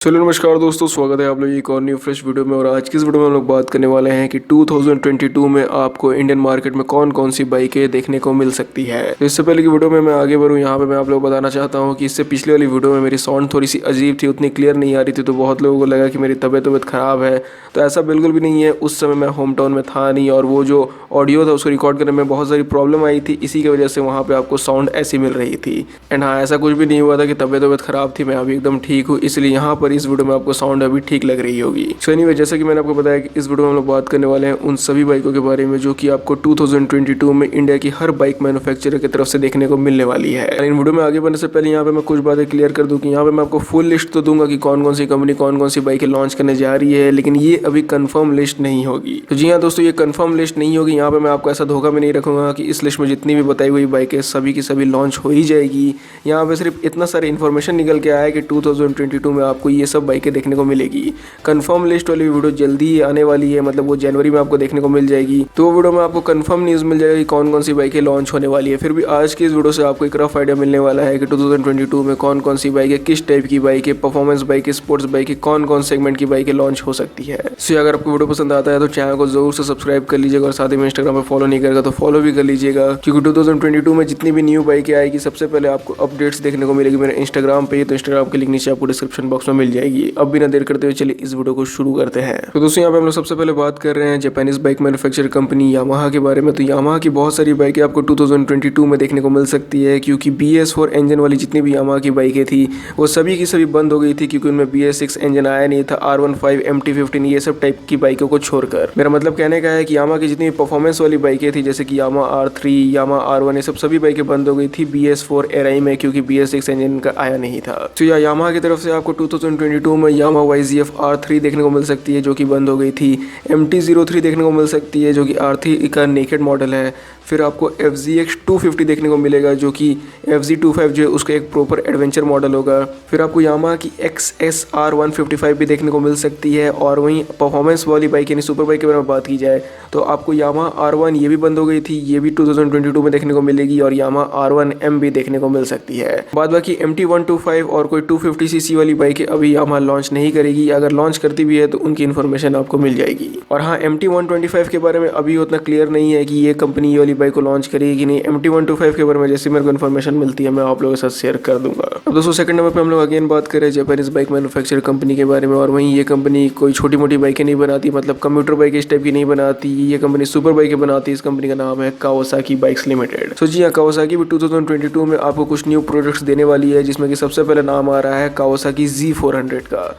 चलो नमस्कार दोस्तों, स्वागत है आप लोग एक और न्यू फ्रेश वीडियो में। और आज की इस वीडियो में हम लोग बात करने वाले हैं कि 2022 में आपको इंडियन मार्केट में कौन कौन सी बाइकें देखने को मिल सकती है। तो इससे पहले की वीडियो में मैं आगे बढ़ूँ, यहाँ पे मैं आप लोग बताना चाहता हूँ कि इससे पिछले वाली वीडियो में मेरी साउंड थोड़ी सी अजीब थी, उतनी क्लियर नहीं आ रही थी, तो बहुत लोगों को लगा कि मेरी तबीयत ख़राब है। तो ऐसा बिल्कुल भी नहीं है। उस समय मैं होम टाउन में था नहीं, और वो जो ऑडियो था उसको रिकॉर्ड करने में बहुत सारी प्रॉब्लम आई थी, इसी की वजह से वहाँ पे आपको साउंड ऐसी मिल रही थी। एंड हाँ, ऐसा कुछ भी नहीं हुआ था कि तबीयत ख़राब थी, मैं अभी एकदम ठीक हूँ, इसलिए यहाँ पर इस वीडियो में आपको साउंड अभी ठीक लग रही होगी। सो एनीवे, जैसा कि मैंने आपको बताया कि इस वीडियो में हम लोग बात करने वाले हैं उन सभी बाइकों के बारे में जो कि आपको 2022 में इंडिया की हर बाइक मैन्युफैक्चरर की तरफ से देखने को मिलने वाली है। इन वीडियो में आगे बढ़ने से पहले यहाँ पे मैं कुछ बातें क्लियर कर दूं कि यहाँ पे मैं आपको फुल लिस्ट तो दूंगा कि कौन कौन सी कंपनी कौन कौन सी बाइकें लॉन्च करने जा रही है, लेकिन ये अभी कंफर्म लिस्ट नहीं होगी। तो जी हाँ दोस्तों, ये कंफर्म लिस्ट नहीं होगी। यहाँ पे मैं आपको ऐसा धोखा में नहीं रखूंगा कि इस लिस्ट में जितनी भी बताई हुई बाइकें सभी की सभी लॉन्च हो ही जाएगी। यहाँ पे सिर्फ इतना सारा इन्फॉर्मेशन निकल के आया है कि 2022 में आपको ये सब बाइकें देखने को मिलेगी। कंफर्म लिस्ट वाली वीडियो जल्दी ही आने वाली है, मतलब वो जनवरी में आपको देखने को मिल जाएगी। तो वो वीडियो में आपको कंफर्म न्यूज़ मिल जाएगी कौन कौन सी बाइकें लॉन्च होने वाली है। फिर भी आज की इस वीडियो से आपको एक रफ आइडिया मिलने वाला है कि 2022 में कौन कौन सी बाइकें, किस टाइप की बाइकें, परफॉर्मेंस बाइकें, स्पोर्ट्स बाइकें, कौन कौन सेगमेंट की बाइकें लॉन्च हो सकती है। सो अगर आपको वीडियो पसंद आता है तो चैनल को जरूर से सब्सक्राइब कर लीजिएगा, और साथ ही में इंस्टाग्राम पर फॉलो नहीं करेगा तो फॉलो भी कर लीजिएगा, क्योंकि 2022 में जितनी भी न्यू बाइकें आएगी सबसे पहले आपको अपडेट्स देखने को मिलेगी मेरे इंस्टाग्राम पे। तो इंस्टाग्राम के लिंक नीचे आपको डिस्क्रिप्शन बॉक्स में मिल जाएगी। अब बिना देर करते हुए चलिए इस वीडियो को शुरू करते हैं। तो दोस्तों, यहाँ पे हम लोग सबसे पहले बात कर रहे हैं Japanese bike manufacturer company Yamaha के बारे में। तो यामाहा की बहुत सारी बाइकें आपको 2022 में देखने को मिल सकती है, क्योंकि BS4 इंजन वाली जितनी भी यामाहा की बाइकें थी वो सभी की सभी बंद हो गई थी, क्योंकि उनमें BS6 इंजन आया नहीं था। R15, MT15 ये सब टाइप की बाइकों को छोड़कर मेरा मतलब कहने का है कि यामाहा की जितनी परफॉर्मेंस वाली बाइकें थी, जैसे कि यामाहा R3, यामाहा R1, ये सब सभी बाइकें बंद हो गई थी BS4 एराई में, क्योंकि BS6 इंजन का आया नहीं था। तो यामाहा की तरफ से आपको 2022 में यामाहा YZF R3 देखने को मिल सकती है, जो कि बंद हो गई थी। MT-03 देखने को मिल सकती है, जो कि R3 का नेकेड मॉडल है। फिर आपको FZX 250 देखने को मिलेगा, जो कि FZ25 जो है उसका एक प्रॉपर एडवेंचर मॉडल होगा। फिर आपको यामाहा की XSR 155 भी देखने को मिल सकती है। और वहीं परफॉर्मेंस वाली बाइक यानी सुपर बाइक के बारे में बात की जाए तो आपको यामाहा R1 ये भी बंद हो गई थी, ये भी 2022 में देखने को मिलेगी। और यामाहा R1M भी देखने को मिल सकती है। बाद बाकी MT-125 और कोई 250cc वाली बाइकें अभी यामाहा लॉन्च नहीं करेगी। अगर लॉन्च करती भी है तो उनकी इन्फॉर्मेशन आपको मिल जाएगी। और हाँ, MT-125 के बारे में अभी उतना क्लियर नहीं है कि ये कंपनी ये वाली बाइक को लॉन्च करेगी कि नहीं। MT-125 के बारे में जैसे मेरे को इन्फॉर्मेशन मिलती है मैं आप लोगों के साथ शेयर कर दूंगा। अब दोस्तों, सेकंड नंबर पे हम लोग अगेन बात करें जापानीज बाइक मैन्युफैक्चरर कंपनी के बारे में। और वहीं ये कंपनी कोई छोटी मोटी बाइकें नहीं बनाती, मतलब कंप्यूटर बाइक इस टाइप की नहीं बनाती। ये कंपनी सुपर बाइकें बनाती है। इस कंपनी का नाम है कावासाकी बाइक्स लिमिटेड। तो जी हाँ, कावासाकी भी 2022 में आपको कुछ न्यू प्रोडक्ट्स देने वाली है, जिसमें कि सबसे पहले नाम आ रहा है कावासाकी Z400 का।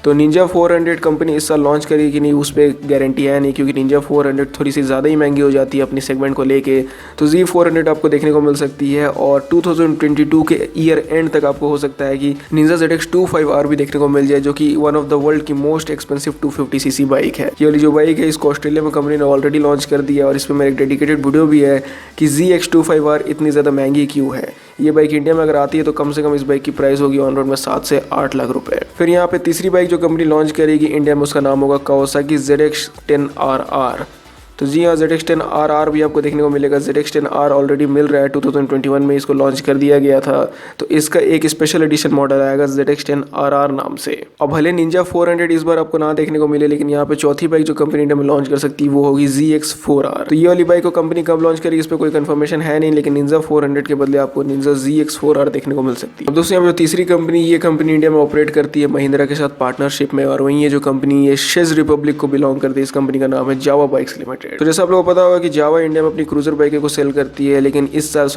तो निंजा 400 कंपनी इस साल लॉन्च करेगी कि नहीं उस पर गारंटी है नहीं, क्योंकि निंजा 400 थोड़ी सी ज़्यादा ही महंगी हो जाती है अपनी सेगमेंट को लेके। तो Z400 आपको देखने को मिल सकती है। और 2022 के ईयर एंड तक आपको हो सकता है कि निंजा ZX 25R भी देखने को मिल जाए, जो कि वन ऑफ द वर्ल्ड की मोस्ट एक्सपेंसिव 250cc बाइक है। ये वाली जो बाइक है इसको ऑस्ट्रेलिया में कंपनी ने ऑलरेडी लॉन्च कर दिया, और इस पर मेरा एक डेडिकेटेड वीडियो भी है कि ZX 25R इतनी ज़्यादा महंगी क्यों है। ये बाइक इंडिया में अगर आती है तो कम से कम इस बाइक की प्राइस होगी ऑन रोड में 7 से 8 लाख रुपए। फिर यहाँ पे तीसरी बाइक जो कंपनी लॉन्च करेगी इंडिया में, उसका नाम होगा कावासाकी ZX10RR। तो जी हाँ, ZX10RR भी आपको देखने को मिलेगा। ZX10R ऑलरेडी मिल रहा है, 2021 में इसको लॉन्च कर दिया गया था। तो इसका एक स्पेशल एडिशन मॉडल आएगा ZX10RR नाम से। अब भले निंजा 400 इस बार आपको ना देखने को मिले, लेकिन यहाँ पे चौथी बाइक जो कंपनी इंडिया में लॉन्च कर सकती है वो होगी ZX4R। तो ये वाली बाइक को कंपनी कब लॉन्च करेगी इस पर कोई कंफर्मेशन है नहीं, लेकिन निंजा 400 के बदले आपको निंजा ZX4R देखने को मिल सकती है। अब दोस्तों, यहाँ पे तीसरी कंपनी, ये कंपनी इंडिया में ऑपरेट करती है महिंद्रा के साथ पार्टनरशिप में। और वहीं ये जो कंपनी है शेज रिपब्लिक को बिलोंग करती है। इस कंपनी का नाम है जावा बाइक्स लिमिटेड। तो जैसा आप लोगों को पता होगा कि जावा इंडिया में अपनी क्रूजर बाइकें को सेल करती है, लेकिन इस साल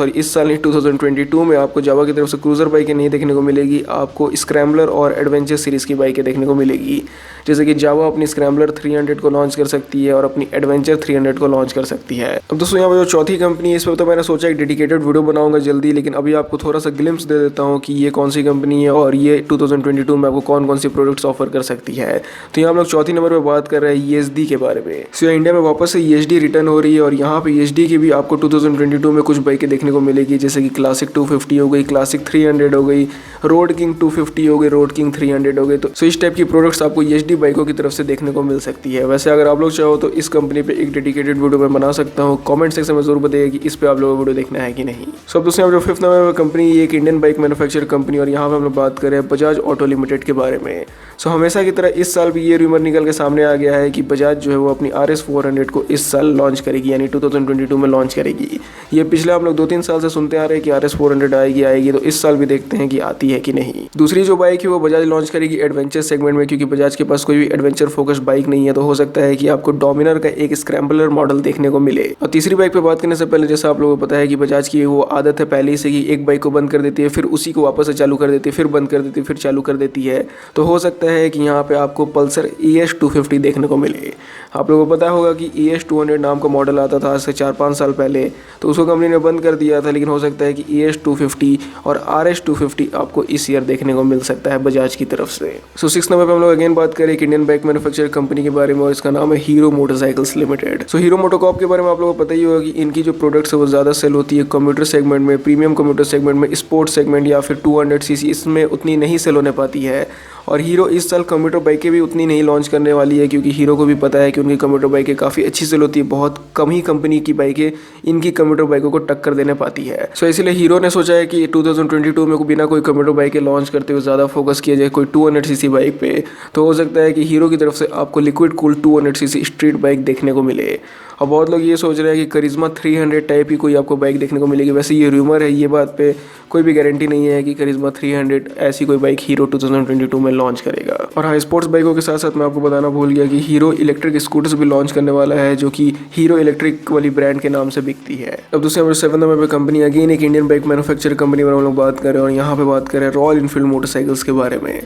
नहीं 2022 में आपको जावा की तरफ से क्रूजर बाइकें नहीं देखने को मिलेगी। आपको स्क्रैम्बलर और एडवेंचर सीरीज की बाइकें देखने को मिलेगी। जैसे कि जावा अपनी स्क्रैम्बलर 300 को लॉन्च कर सकती है और अपनी एडवेंचर 300 को लॉन्च कर सकती है। अब दोस्तों, यहाँ पर जो चौथी कंपनी है इस पर तो मैंने सोचा एक डेडिकेटेड वीडियो बनाऊंगा जल्दी, लेकिन अभी आपको थोड़ा सा ग्लिम्स दे देता हूँ कि ये कौन सी कंपनी है और ये 2022 में आपको कौन कौन सी प्रोडक्ट्स ऑफर कर सकती है। तो यहाँ हम लोग चौथी नंबर पर बात कर रहे हैं ESD के बारे में। सो इंडिया में वापस से ESD रिटर्न हो रही है और यहाँ पे ESD की भी आपको 2022 में कुछ बाइकें देखने को मिलेगी, जैसे कि क्लासिक 250 हो गई, क्लासिक 300 हो गई, रोड किंग 250 हो गई, रोड किंग 300 हो गई। तो इस टाइप की प्रोडक्ट्स आपको ESD बाइकों की तरफ से देखने को मिल सकती है। वैसे अगर आप लोग चाहो तो इस कंपनी पे एक डेडिकेटेड वीडियो मैं बना सकता हूँ। कमेंट सेक्शन में जरूर बताइए कि इस पे आप लोगों को वीडियो देखना है कि नहीं। सो अब दोस्तों यहाँ जो 5th नंबर कंपनी, ये एक इंडियन बाइक मैन्युफैक्चर कंपनी और यहाँ पे हम लोग बात करें बजाज ऑटो लिमिटेड के बारे में। सो हमेशा की तरह इस साल भी ये रूमर निकल के सामने आ गया है कि बजाज जो है वो अपनी RS 400 को इस साल लॉन्च करेगी, यानी 2022 में लॉन्च करेगी। ये पिछले हम लोग 2-3 साल से सुनते आ रहे हैं कि RS 400 आएगी, तो इस साल भी देखते हैं कि आती है कि नहीं। दूसरी जो बाइक है वो बजाज लॉन्च करेगी एडवेंचर सेगमेंट में, क्योंकि बजाज के पास कोई भी एडवेंचर फोकस बाइक नहीं है, तो हो सकता है कि आपको डोमिनर का एक स्क्रैम्बलर मॉडल देखने को मिले। और तीसरी बाइक पे बात करने से पहले, जैसा आप लोगों को पता है कि बजाज की वो आदत है पहले से कि एक बाइक को बंद कर देती है, फिर उसी को वापस से चालू कर देती है, फिर बंद कर देती है, फिर चालू कर देती है। तो हो सकता है कि यहाँ पे आपको पल्सर ES 250 देखने को मिले। आप लोगों को पता होगा कि ES 200 नाम का मॉडल आता था आज से 4-5 साल पहले, तो उसको कंपनी ने बंद कर दिया था, लेकिन हो सकता है कि ES 250 और RS 250 आपको इस ईयर देखने को मिल सकता है बजाज की तरफ से। सो 6 नंबर पे हम लोग अगेन बात करें एक इंडियन बाइक मैन्युफैक्चर कंपनी के बारे में और इसका नाम है हीरो मोटरसाइकिल्स लिमिटेड। सो हीरो मोटोकॉर्प के बारे में आप लोगों को पता ही होगा कि इनकी जो प्रोडक्ट्स है वो ज़्यादा सेल होती है कंप्यूटर सेगमेंट में, प्रीमियम कंप्यूटर सेगमेंट में, स्पोर्ट्स सेगमेंट या फिर 200cc, इसमें उतनी नहीं सेल होने पाती है। और हीरो इस साल कंप्यूटर बाइकें भी उतनी नहीं लॉन्च करने वाली है, क्योंकि हीरो को भी पता है कि उनकी कंप्यूटर बाइकें काफ़ी अच्छी सेल होती है। बहुत कम ही कंपनी की बाइकें इनकी कंप्यूटर बाइकों को टक्कर देने पाती है। सो इसलिए हीरो ने सोचा है कि 2022 में बिना कोई कंप्यूटर बाइकें लॉन्च करते हुए ज़्यादा फोकस किया जाए कोई 200cc बाइक पे। तो हो सकता है कि हीरो की तरफ से आपको liquid cool 200cc street bike देखने को मिले। और बहुत लोग ये सोच रहे हैं कि करिश्मा 300 टाइप ही कोई आपको बाइक देखने को मिलेगी। वैसे ये रूमर है, ये बात पे कोई भी गारंटी नहीं है कि करिश्मा 300 ऐसी कोई बाइक हीरो 2022 में लॉन्च करेगा। और हाँ, स्पोर्ट्स बाइकों के साथ साथ मैं आपको बताना भूल गया कि हीरो इलेक्ट्रिक स्कूटर्स भी लॉन्च करने वाला है, जो कि हीरो इलेक्ट्रिक वाली ब्रांड के नाम से बिकती है। अब दूसरे नंबर 7 नंबर पे कंपनी, अगेन एक इंडियन बाइक मैन्युफैक्चर कंपनी पर हम लोग बात करें और यहाँ पे बात करें रॉयल इनफील्ड मोटरसाइकिल्स के बारे में।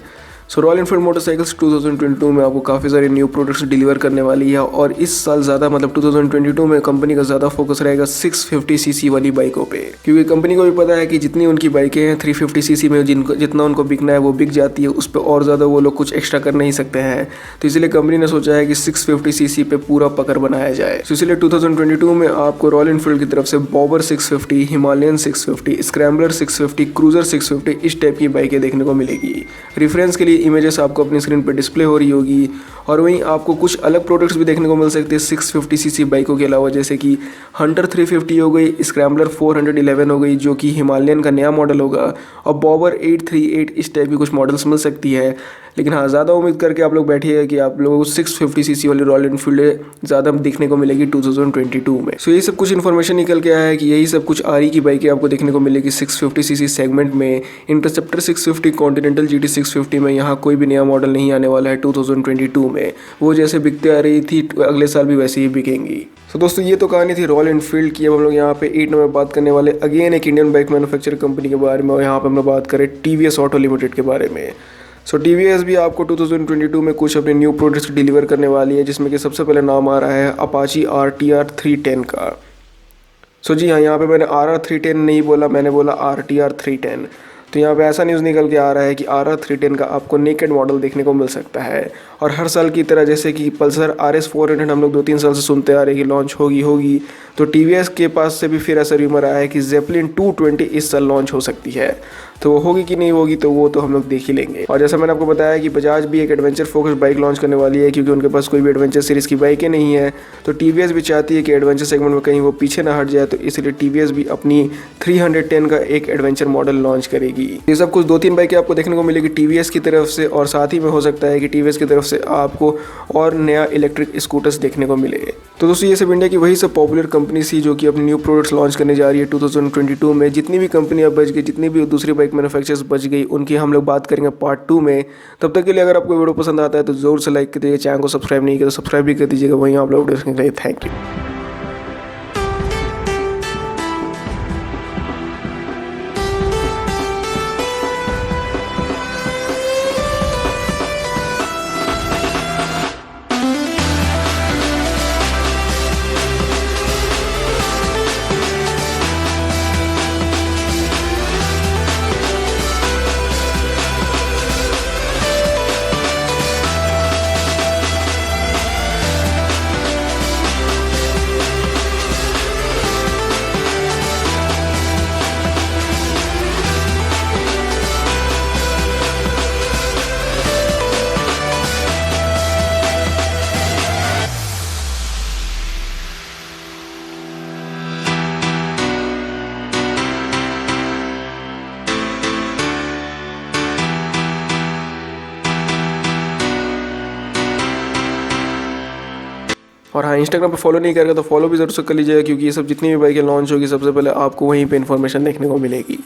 सो रॉयल इनफील्ड मोटरसाइकिल्स 2022 में आपको काफ़ी सारे न्यू प्रोडक्ट्स डिलीवर करने वाली है और इस साल ज़्यादा 2022 में कंपनी का ज़्यादा फोकस रहेगा 650cc वाली बाइकों पे, क्योंकि कंपनी को भी पता है कि जितनी उनकी बाइकें हैं 350cc में जितना उनको बिकना है वो बिक जाती है, उस पर और ज़्यादा वो लोग कुछ एक्स्ट्रा कर नहीं सकते हैं। तो इसलिए कंपनी ने सोचा है कि 650cc पे पूरा पकड़ बनाया जाए। तो इसलिए 2022 में आपको रॉयल इनफील्ड की तरफ से बॉबर 650, हिमालयन 650, स्क्रैम्बलर 650, क्रूजर 650 इस टाइप की बाइकें देखने को मिलेगी। रेफरेंस के लिए इमेजेस आपको अपनी स्क्रीन पर डिस्प्ले हो रही होगी। और वहीं आपको कुछ अलग प्रोडक्ट्स भी देखने को मिल सकते हैं 650cc बाइकों के अलावा, जैसे कि हंटर 350 हो गई, स्क्रैम्बलर 411 हो गई जो कि हिमालयन का नया मॉडल होगा, और बॉबर 838 इस टाइप की कुछ मॉडल्स मिल सकती है। लेकिन हाँ, ज़्यादा उम्मीद करके आप लोग बैठिए कि आप लोगों को 650cc वाली रॉयल इनफील्ड ज़्यादा देखने को मिलेगी 2022 में। सो यही सब कुछ इन्फॉर्मेशन निकल के आया है कि यही सब कुछ RE की बाइकें आपको देखने को मिलेगी 650cc सेगमेंट में। इंटरसेप्टर 650, कॉन्टिनेंटल GT 650 में यहाँ कोई भी नया मॉडल नहीं आने वाला है 2022 में। वो जैसे बिकते आ रही थी अगले साल भी वैसे ही बिकेंगी। तो दोस्तों ये तो कहानी थी रॉयल इनफील्ड की। अब हम लोग यहाँ पे 8 नंबर बात करने वाले अगेन एक इंडियन बाइक मैन्युफैक्चर कंपनी के बारे में, और यहाँ पे हम लोग बात करें TVS ऑटो लिमिटेड के बारे में। सो TVS भी आपको 2022 में कुछ अपने न्यू प्रोडक्ट्स डिलीवर करने वाली है, जिसमें कि सबसे पहले नाम आ रहा है अपाची RTR 310 का। सो जी हाँ, यहाँ पे मैंने RR 310 नहीं बोला, मैंने बोला RTR 310। तो यहाँ पे ऐसा न्यूज़ निकल के आ रहा है कि RR 310 का आपको नेकेड मॉडल देखने को मिल सकता है। और हर साल की तरह जैसे कि पल्सर RS 400 हम लोग 2-3 साल से सुनते आ रहे हैं कि लॉन्च होगी, तो TVS के पास से भी फिर ऐसा रूमर आया है कि जेपलिन 220 इस साल लॉन्च हो सकती है। तो वो होगी कि नहीं होगी तो वो तो हम लोग देख ही लेंगे। और जैसा मैंने आपको बताया कि बजाज भी एक एडवेंचर फोकस बाइक लॉन्च करने वाली है, क्योंकि उनके पास कोई भी एडवेंचर सीरीज़ की बाइकें नहीं है। तो TVS भी चाहती है कि एडवेंचर सेगमेंट में कहीं वो पीछे ना हट जाए, तो इसलिए TVS भी अपनी 310 का एक एडवेंचर मॉडल लॉन्च करेगी। ये सब कुछ 2-3 बाइकें आपको देखने को मिलेगी TVS की तरफ से, और साथ ही में हो सकता है कि TVS की तरफ से आपको और नया इलेक्ट्रिक स्कूटर्स देखने को मिले। तो दोस्तों ये सब इंडिया की वही सब पॉपुलर कंपनी थी जो कि अपनी न्यू प्रोडक्ट्स लॉन्च करने जा रही है 2022 में। जितनी भी कंपनियां बच गई, जितनी भी दूसरी बाइक मैन्युफैक्चरर्स बच गई, उनकी हम लोग बात करेंगे पार्ट 2 में। तब तक के लिए अगर आपको वीडियो पसंद आता है तो जरूर से लाइक कर दीजिए, चैनल को सब्सक्राइब नहीं किया तो सब्सक्राइब भी कर दीजिएगा। वहीं आप लोग देखने के लिए थैंक यू। और हाँ, इंस्टाग्राम पे फॉलो नहीं करेगा तो फॉलो भी जरूर से कर लीजिएगा, क्योंकि ये सब जितनी भी बाइकें लॉन्च होगी सबसे पहले आपको वहीं पे इन्फॉर्मेशन देखने को मिलेगी।